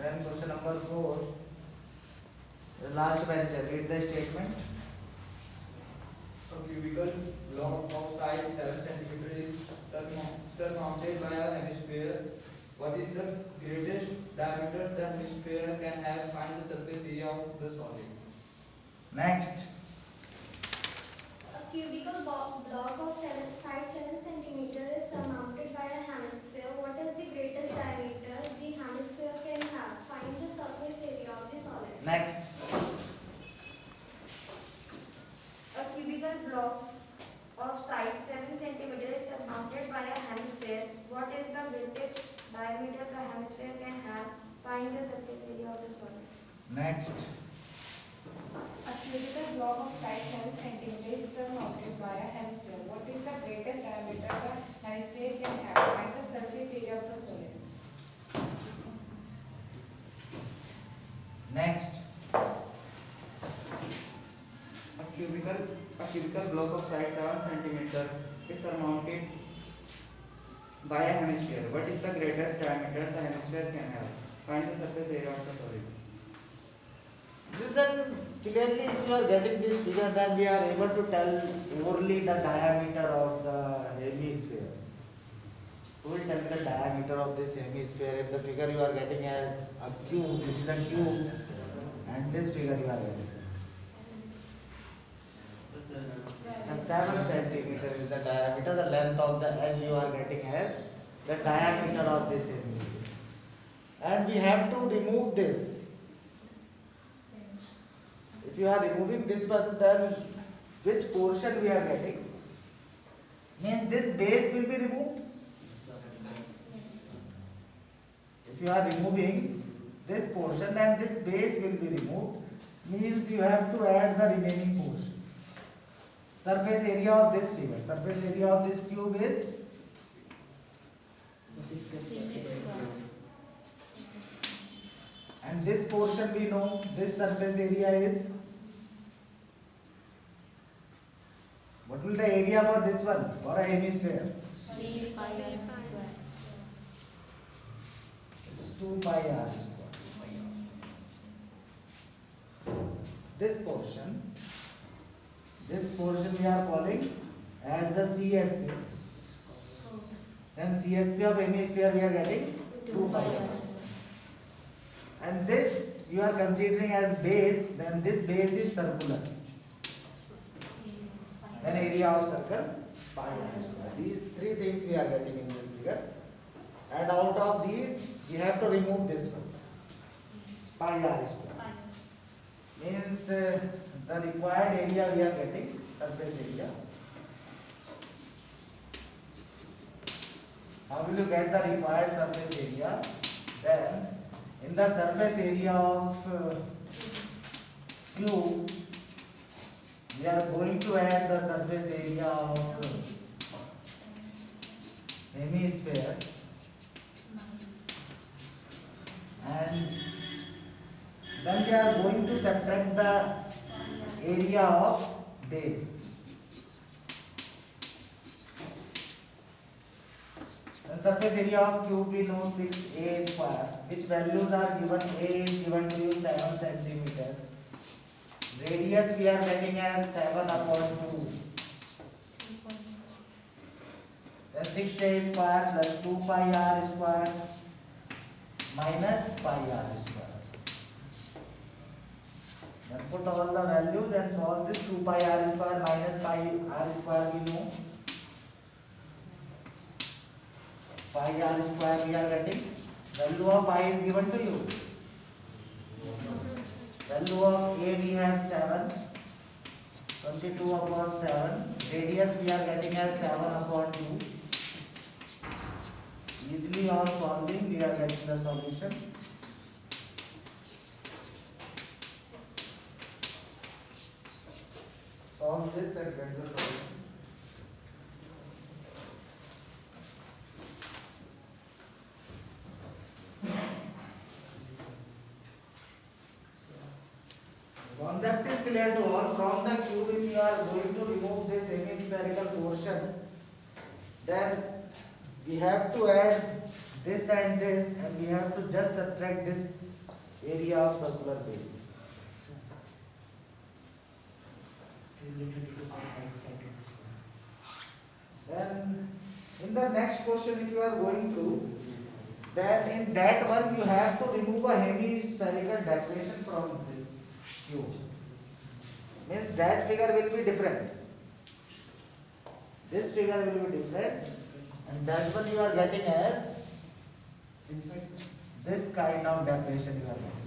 Then question number 4, the last venture. Read the statement. A cubical block of size 7 cm is surmounted by a hemisphere. What is the greatest diameter the hemisphere can have? Find the surface area of the solid. Next. A cubical block of size 7 centimeters is surmounted by a hemisphere. What is the greatest diameter the hemisphere can have? Find the surface area of the solid. Next. A cubical block of size 7 centimeters is surmounted by a hemisphere. What is the greatest diameter the hemisphere can have? Find the surface area of the solid. Next. A cubical block of size 7 centimeters is surmounted by a hemisphere. What is the greatest diameter the hemisphere can have? Find the surface area of the solid. Next. A cubical block of size 7 cm is surmounted by a hemisphere. What is the greatest diameter the hemisphere can have? Find the surface area of the solid. Then clearly, if you are getting this figure, then we are able to tell only the diameter of the hemisphere. Who will tell me the diameter of this hemisphere? If the figure you are getting as a cube, this is a cube, and this figure you are getting. 7 centimeter is the diameter, the length of the edge you are getting as the diameter of this hemisphere. And we have to remove this. If you are removing this one, then which portion we are getting? Means this base will be removed. If you are removing this portion, then this base will be removed. Means you have to add the remaining portion. Surface area of this figure, surface area of this cube is 6. and this portion we know, this surface area is, what will the area for this one, for a hemisphere? 3 pi r square. It's 2 pi r square. This portion we are calling as the CSA. Then CSA of hemisphere we are getting 2 pi r. And this you are considering as base, then this base is circular. Then area of circle pi r square. These three things we are getting in this figure. And out of these, we have to remove this one, pi r square. Means the required area we are getting, surface area. How will you get the required surface area? Then in the surface area of cube, we are going to add the surface area of hemisphere, and then we are going to subtract the area of base. The surface area of cube we know 6a square, which values are given. A is given to you 7 centimeter. Radius we are getting as 7 upon 2. Then 6a square plus 2 pi r square minus pi r square. Then put all the values and solve this. 2 pi r square minus pi r square we know. Pi r square we are getting. Value of pi is given to you. Value of a we have 7. 22 upon 7. Radius we are getting as 7 upon 2. Easily on solving we are getting the solution. Solve this and get the solution. Concept is clear to all. From the cube, if you are going to remove this hemispherical portion, then we have to add this and this, and we have to just subtract this area of circular base. Then in the next question, if you are going through, then in that one you have to remove a hemispherical decoration from this cube. Means that figure will be different. This figure will be different, and that one you are getting as this kind of decoration you are getting.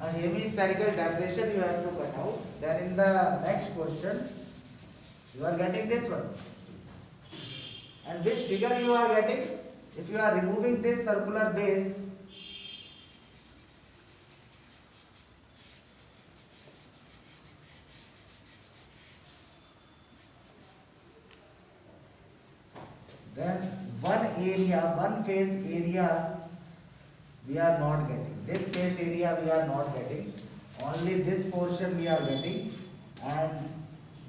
A hemispherical decoration you have to cut out. Then in the next question, you are getting this one. And which figure you are getting? If you are removing this circular base, then one face area we are not getting. This face area we are not getting. Only this portion we are getting, and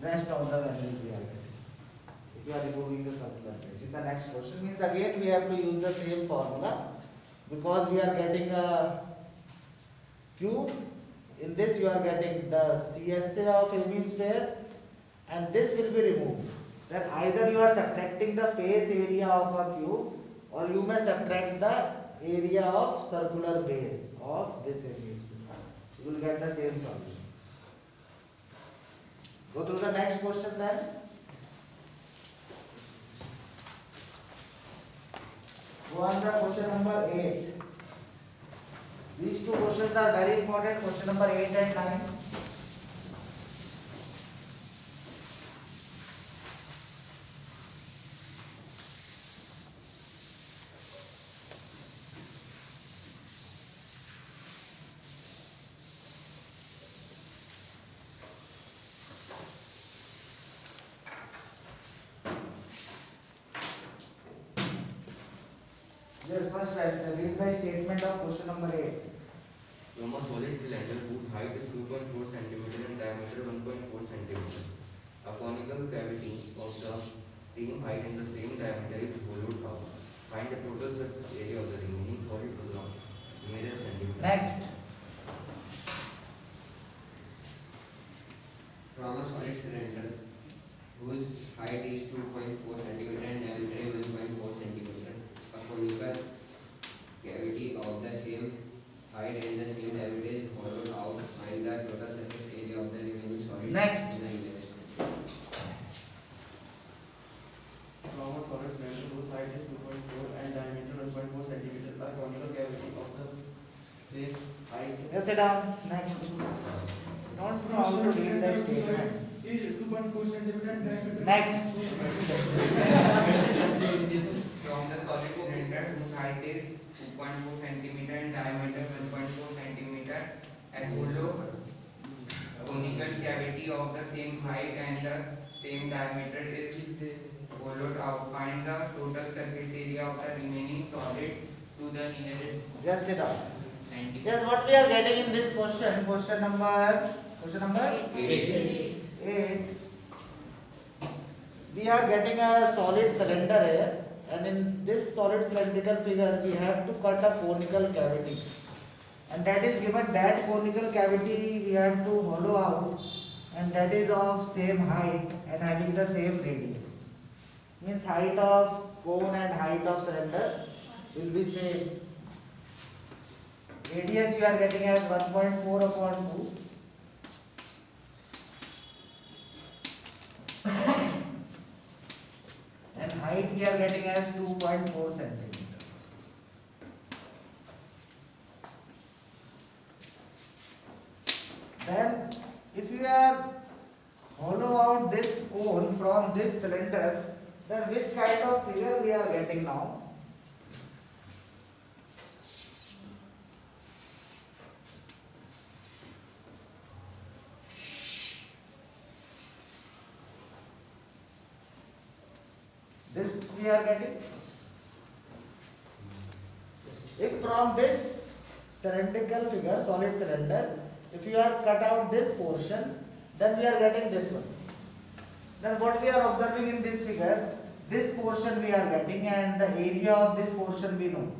rest of the values we are getting. If you are removing the circular base. In the next question means again we have to use the same formula, because we are getting a cube. In this you are getting the CSA of hemisphere, and this will be removed. Then either you are subtracting the face area of a cube, or you may subtract the area of circular base of this hemisphere. You will get the same solution. Go through the next question then. Go on the question number 8. These two questions are very important. Question number 8 and 9. Yes, first read the statement of question number 8. From a solid cylinder whose height is 2.4 cm and diameter 1.4 cm. A conical cavity of the same height and the same diameter is hollowed out. Find the total surface area of the remaining solid along nearest centimeter. Next. From a solid cylinder whose height is 2.4 cm and diameter is 1.4 cm. A conical cavity of the same height and the same diameter is hollowed out. Find the total surface area of the remaining solid. Next. in the image. From a solid cylinder whose height is 2.4 and diameter 1.4 centimeter, a conical cavity of the same height Yes, sit down. Next. Don't know how to read the statement. is 2.4 centimeter and diameter. Next. From the solid cylinder whose height is 2.4 cm and diameter 1.4 cm, a hollow conical cavity of the same height and the same diameter is hollowed out. Find the total surface area of the remaining solid to the nearest Just sit down. centimeter. Yes, what we are getting in this question? Question number 8. 8. We are getting a solid cylinder here, and in this solid cylindrical figure we have to cut a conical cavity, and that is given that conical cavity we have to hollow out, and that is of same height and having the same radius. Means height of cone and height of cylinder will be same. Radius you are getting as 1.4 upon 2. And height we are getting as 2.4 centimeter. Then if you are hollow out this cone from this cylinder, then which kind of figure we are getting now? This we are getting. If from this cylindrical figure, solid cylinder, if you are cut out this portion, then we are getting this one. Then what we are observing in this figure, this portion we are getting and the area of this portion we know.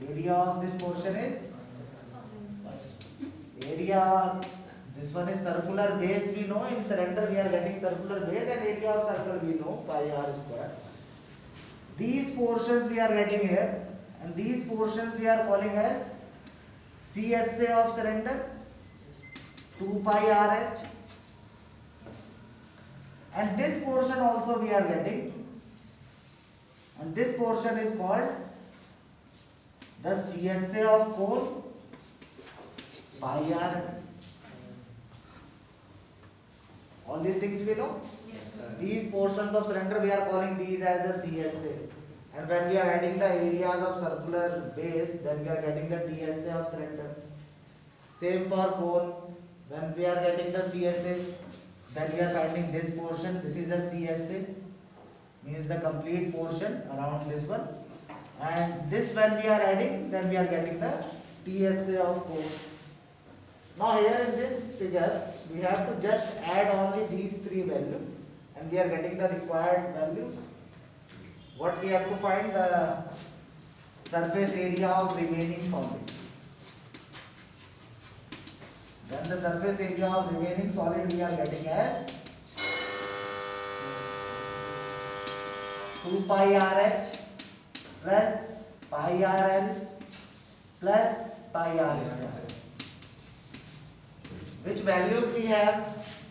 Area of this portion is area. This one is circular base we know. In cylinder we are getting circular base and area of circle we know pi r square. These portions we are getting here and these portions we are calling as CSA of cylinder 2 pi RH. And this portion also we are getting, and this portion is called the CSA of cone pi r. All these things we know. These portions of cylinder we are calling these as the CSA, and when we are adding the areas of circular base, then we are getting the DSA of cylinder. Same for cone. When we are getting the CSA, then we are finding this portion. This is the CSA, means the complete portion around this one. And this when we are adding, then we are getting the TSA of cone. Now here in this figure, we have to just add only these three values, and we are getting the required values. What we have to find? The surface area of remaining solid. Then the surface area of remaining solid we are getting as 2 pi RH plus pi RL plus pi R square. Which values we have?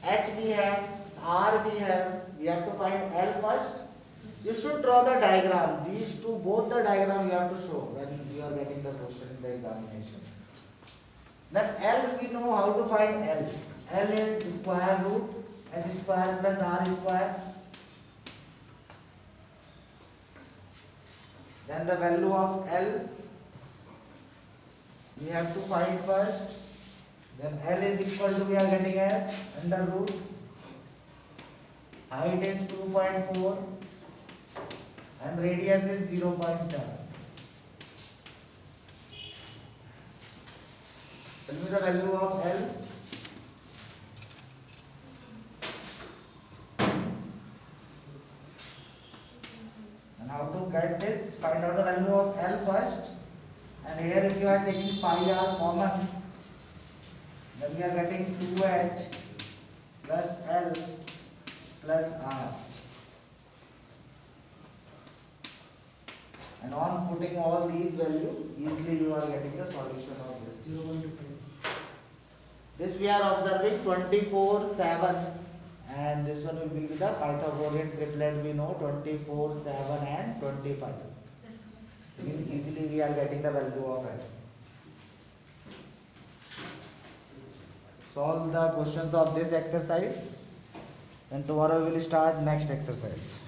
H we have, R we have. We have to find L first. You should draw the diagram. These two, both the diagram you have to show when you are getting the question in the examination. Then L we know how to find L. L is square root H square plus R square. Then the value of L we have to find first. Then L is equal to we are getting as under root. Height is 2.4 and radius is 0.7. Tell me the value of L. And how to get this? Find out the value of L first. And here if you are taking pi r common, then we are getting 2H plus L plus R. And on putting all these values, easily you are getting the solution of this. This we are observing 24/7, and this one will be the Pythagorean triplet we know 24, 7 and 25. Means easily we are getting the value of it. Solve the questions of this exercise, and tomorrow we will start next exercise.